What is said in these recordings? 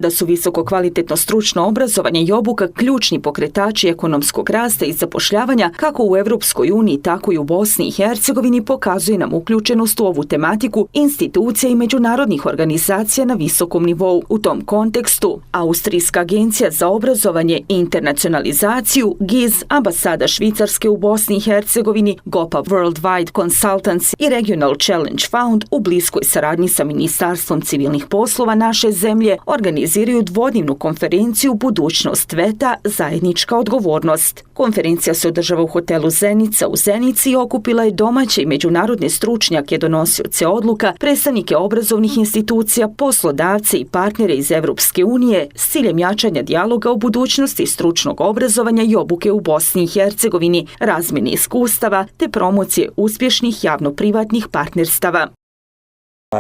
Da su visoko kvalitetno stručno obrazovanje i obuka ključni pokretači ekonomskog rasta i zapošljavanja kako u Europskoj uniji, tako i u Bosni i Hercegovini, pokazuje nam uključenost u ovu tematiku institucija i međunarodnih organizacija na visokom nivou. U tom kontekstu, Austrijska agencija za obrazovanje i internacionalizaciju, GIZ, ambasada Švicarske u Bosni i Hercegovini, GOPA Worldwide Consultants i Regional Challenge Fund u bliskoj saradnji sa Ministarstvom civilnih poslova naše zemlje organiziraju dvodnevnu konferenciju Budućnost VETA – zajednička odgovornost. Konferencija se održava u hotelu Zenica u Zenici i okupila je domaće i međunarodne stručnjake, donosioce odluka, predstavnike obrazovnih institucija, poslodavce i partnere iz Europske unije s ciljem jačanja dijaloga o budućnosti stručnog obrazovanja i obuke u Bosni i Hercegovini, razmjene iskustava te promocije uspješnih javno-privatnih partnerstava.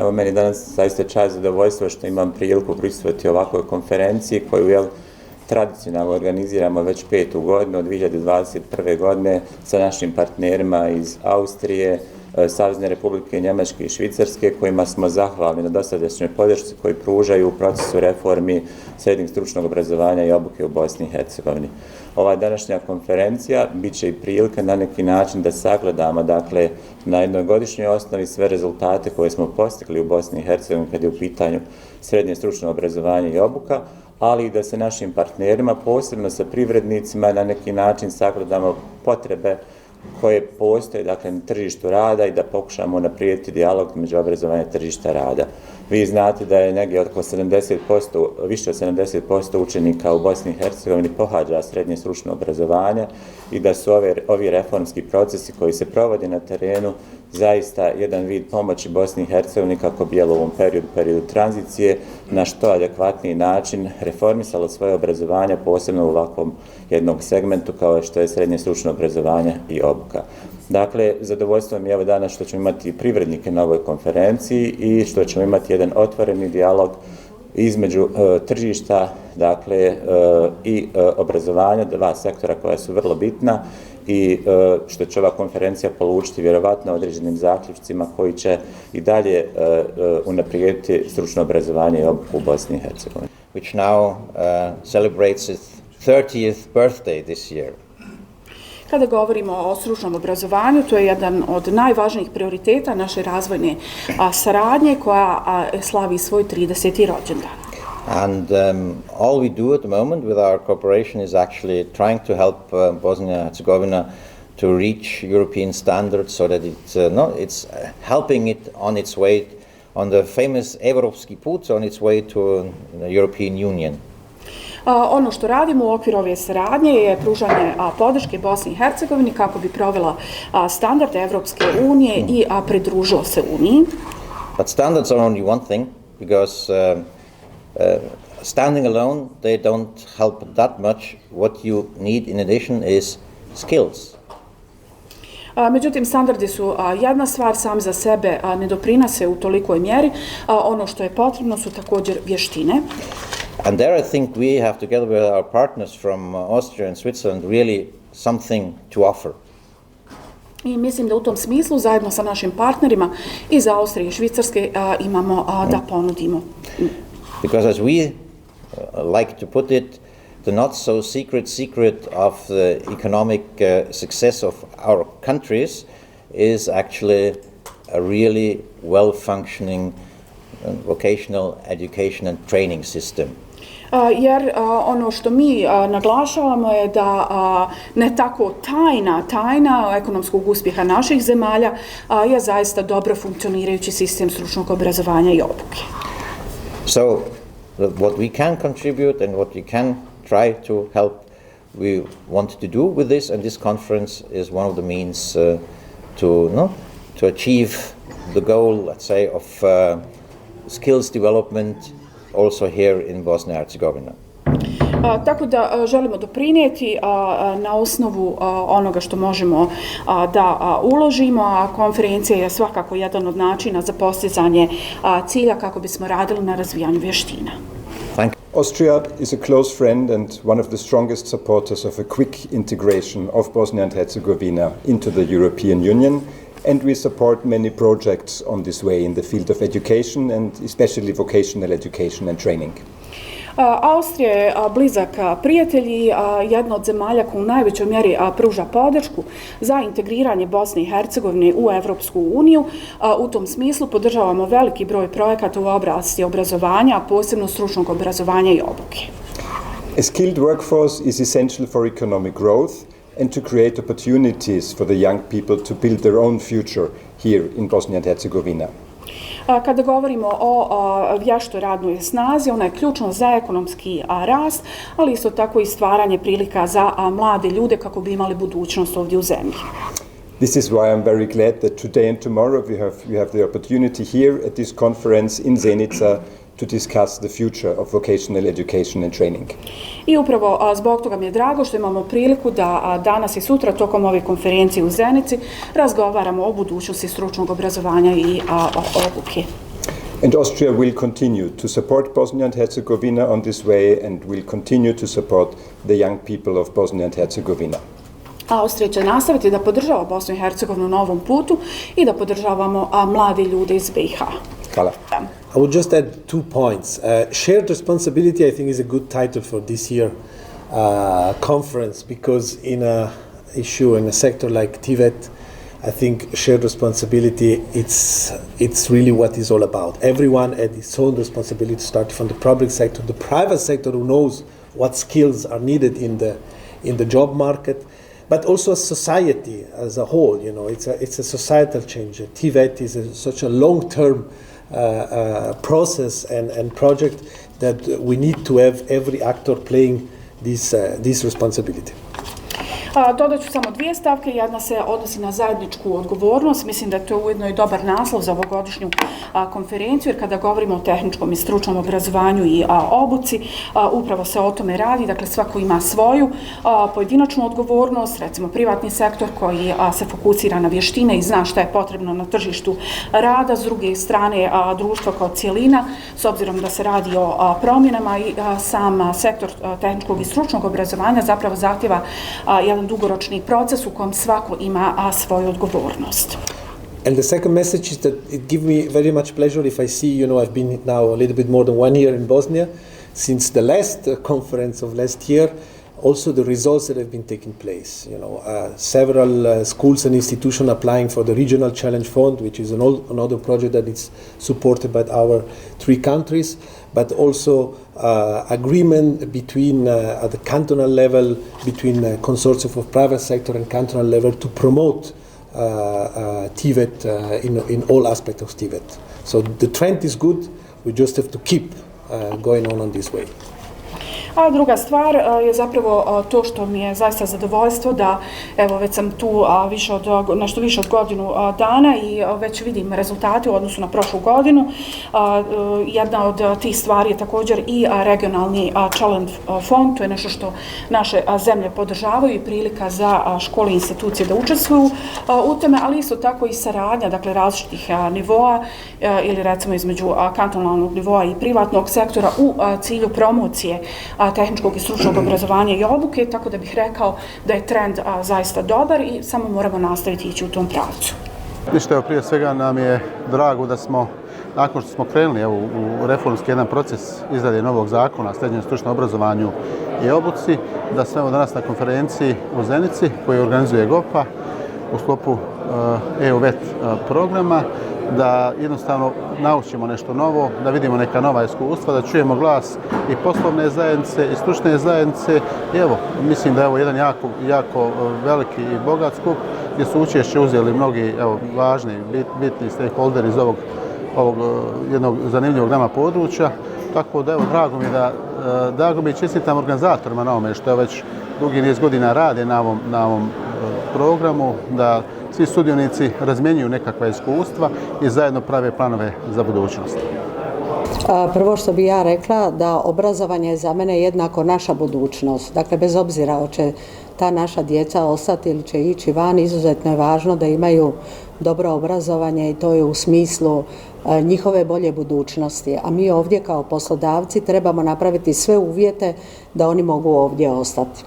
Evo, meni danas zaista čast zadovoljstvo što imam priliku prisustvovati ovakvoj konferenciji koju tradicionalno organiziramo već 5. godinu od 2021. godine sa našim partnerima iz Austrije, Savezne Republike Njemačke i Švicarske, kojima smo zahvalni na dosadašnjoj podršci koji pružaju u procesu reformi srednjeg stručnog obrazovanja i obuke u Bosni i Hercegovini. Ova današnja konferencija bit će i prilika na neki način da sagledamo, dakle, na jednogodišnjoj osnovi sve rezultate koje smo postigli u Bosni i Hercegovini kad je u pitanju srednje stručno obrazovanje i obuka, ali i da se našim partnerima, posebno sa privrednicima, na neki način sagledamo potrebe koje postoje, dakle, na tržištu rada i da pokušamo unaprijediti dijalog među obrazovanja i tržišta rada. Vi znate da je negdje oko 70%, više od 70% učenika u Bosni i Hercegovini pohađa srednje stručno obrazovanje i da su ovi reformski procesi koji se provode na terenu zaista jedan vid pomoći Bosni i Hercegovini kako bi u ovom periodu tranzicije na što adekvatniji način reformisalo svoje obrazovanje, posebno u ovakvom jednom segmentu kao što je srednje stručno obrazovanje i obuka. Dakle, zadovoljstvo mi je evo danas što ćemo imati privrednike na ovoj konferenciji i što ćemo imati jedan otvoreni dijalog između tržišta, dakle, i obrazovanja, dva sektora koja su vrlo bitna i što će ova konferencija polučiti vjerovatno određenim zaključcima koji će i dalje unaprijediti stručno obrazovanje i obuku u Bosni i Hercegovini. Which now celebrates its 30th birthday this year. Kada govorimo o stručnom obrazovanju, to je jedan od najvažnijih prioriteta naše razvojne saradnje koja slavi svoj 30. rođendan. And all we do at the moment with our cooperation is actually trying to help Bosnia and Herzegovina to reach European standards so that it's helping it on its way on the famous Evropski put, on its way to the European Union. Ono što radimo u okviru ove saradnje je pružanje podrške Bosni i Hercegovini kako bi provela standarde Evropske unije i pridružila se Uniji. But standards are only one thing because standing alone they don't help that much. What you need in addition is skills. Međutim, standardi su jedna stvar, sam za sebe ne doprinose u tolikoj mjeri. Ono što je potrebno su također vještine. And there I think we have, together with our partners from Austria and Switzerland, really something to offer. I mislim da u tom smislu, zajedno sa našim partnerima iz Austrije i Švicarske, imamo da ponudimo. Because as we like to put it, the not so secret of the economic success of our countries is actually a really well-functioning vocational education and training system. Jer ono što mi naglašavamo je da ne tako tajna ekonomskog uspjeha naših zemalja je zaista dobro funkcionirajući sistem stručnog obrazovanja i obuke. So what we can contribute and what we can try to help, we want to do with this, and this conference is one of the means to achieve the goal, let's say, of skills development also here in Bosnia and Herzegovina. Tako da želimo doprinijeti na osnovu onoga što možemo da uložimo, a konferencija je svakako jedan od načina za postizanje cilja kako bismo radili na razvijanju vještina. Austria is a close friend and one of the strongest supporters of a quick integration of Bosnia and Herzegovina into the European Union, and we support many projects on this way in the field of education and especially vocational education and training. Austrija je blizak prijatelj i jedna od zemalja koja u najvećoj mjeri pruža podršku za integriranje Bosne i Hercegovine u Evropsku uniju. U tom smislu podržavamo veliki broj projekata u oblasti obrazovanja, posebno stručnog obrazovanja i obuke. A skilled workforce is essential for economic growth and to create opportunities for the young people to build their own future here in Bosnia and Herzegovina. Kada govorimo o vještoj radnoj snazi, ona je ključna za ekonomski rast, ali isto tako i stvaranje prilika za mlade ljude kako bi imali budućnost ovdje u zemlji. This is why I'm very glad that today and tomorrow we have the opportunity here at this conference in Zenica to discuss the future of vocational education and training. I upravo zbog toga mi je drago što imamo priliku da danas i sutra tokom ove konferencije u Zenici razgovaramo o budućnosti stručnog obrazovanja i obuke. And Austria will continue to support Bosnia and Herzegovina on this way and will continue to support the young people of Bosnia and Herzegovina. Austrija će nastaviti da podržava Bosnu i Hercegovinu na ovom putu i da podržavamo mlade ljude iz BiH. Hvala. I would just add 2 points. Shared responsibility, I think, is a good title for this year conference, because in a issue in a sector like TVET, I think shared responsibility, it's really what it's all about. Everyone had its own responsibility, starting from the public sector, the private sector, who knows what skills are needed in the job market, but also a society as a whole. You know, it's a societal change. TVET is such a long-term process and project that we need to have every actor playing this responsibility. Dodat ću samo 2 stavke. Jedna se odnosi na zajedničku odgovornost. Mislim da je to ujedno i dobar naslov za ovogodišnju konferenciju, jer kada govorimo o tehničkom i stručnom obrazovanju i obuci, upravo se o tome radi. Dakle, svako ima svoju pojedinačnu odgovornost, recimo privatni sektor koji se fokusira na vještine i zna šta je potrebno na tržištu rada. S druge strane, društvo kao cijelina, s obzirom da se radi o promjenama, i sam sektor tehničkog i stručnog obrazovanja zapravo zahtjeva jedan dugoročni proces u kom svako ima svoju odgovornost. And the second message is that it gives me very much pleasure if I see, I've been now a little bit more than 1 year in Bosnia, since the last conference of last year, also the results that have been taking place. Several schools and institutions applying for the Regional Challenge Fund, which is another project that is supported by our 3 countries, but also agreement between at the cantonal level, between consortium of private sector and cantonal level to promote TVET in all aspects of TVET. So the trend is good, we just have to keep going on this way. A druga stvar je zapravo to što mi je zaista zadovoljstvo da, evo, već sam tu nešto više od godinu dana i već vidim rezultate u odnosu na prošlu godinu. Jedna od tih stvari je također i regionalni challenge fond. To je nešto što naše zemlje podržavaju i prilika za škole i institucije da učestvuju u tome, ali isto tako i saradnja, dakle, različitih nivoa ili recimo između kantonalnog nivoa i privatnog sektora u cilju promocije tehničkog i stručnog obrazovanja i obuke, tako da bih rekao da je trend zaista dobar i samo moramo nastaviti ići u tom pravcu. Ništa, prije svega nam je drago da smo, nakon što smo krenuli u reformski jedan proces izrade novog zakona o srednjem stručnom obrazovanju i obuci, da smo danas na konferenciji u Zenici koju organizuje GOPA u sklopu EU-VET programa, da jednostavno naučimo nešto novo, da vidimo neka nova iskustva, da čujemo glas i poslovne zajednice i stručne zajednice. I evo, mislim da je ovo jedan jako veliki i bogat skup gdje su učešće uzeli mnogi važni, bitni stakeholderi iz ovog jednog zanimljivog nama područja. Tako da, evo, drago mi je čestitam organizatorima na ovome što već dugi niz godina rade na ovom programu, da svi sudionici razmjenjuju nekakva iskustva i zajedno prave planove za budućnost. Prvo što bi ja rekla, da obrazovanje je za mene jednako naša budućnost. Dakle, bez obzira hoće ta naša djeca ostati ili će ići van, izuzetno je važno da imaju dobro obrazovanje i to je u smislu njihove bolje budućnosti. A mi ovdje kao poslodavci trebamo napraviti sve uvjete da oni mogu ovdje ostati.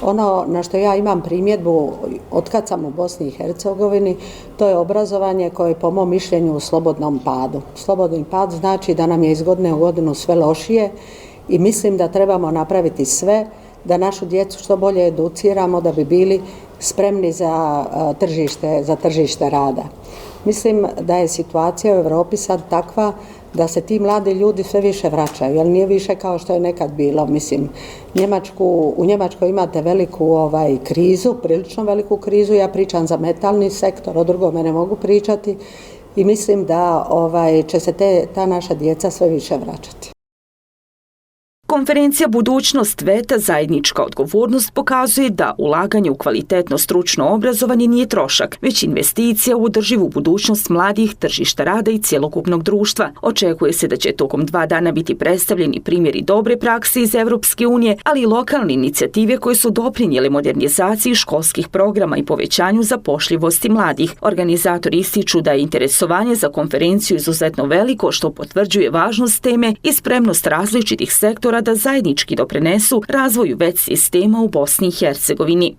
Ono na što ja imam primjedbu otkad sam u Bosni i Hercegovini, to je obrazovanje koje je po mom mišljenju u slobodnom padu. Slobodni pad znači da nam je iz godine u godinu sve lošije i mislim da trebamo napraviti sve da našu djecu što bolje educiramo da bi bili spremni za tržište rada. Mislim da je situacija u Europi sad takva da se ti mladi ljudi sve više vraćaju, jer nije više kao što je nekad bilo. Mislim, u Njemačkoj imate veliku krizu, prilično veliku krizu, ja pričam za metalni sektor, o drugome ne mogu pričati i mislim da će se ta naša djeca sve više vraćati. Konferencija Budućnost VETA zajednička odgovornost pokazuje da ulaganje u kvalitetno stručno obrazovanje nije trošak, već investicija u održivu budućnost mladih, tržišta rada i cjelokupnog društva. Očekuje se da će tokom 2 dana biti predstavljeni primjeri dobre prakse iz Europske unije, ali i lokalne inicijative koje su doprinijele modernizaciji školskih programa i povećanju zapošljivosti mladih. Organizatori ističu da je interesovanje za konferenciju izuzetno veliko, što potvrđuje važnost teme i spremnost različitih sektora da zajednički doprinesu razvoju VET sistema u Bosni i Hercegovini.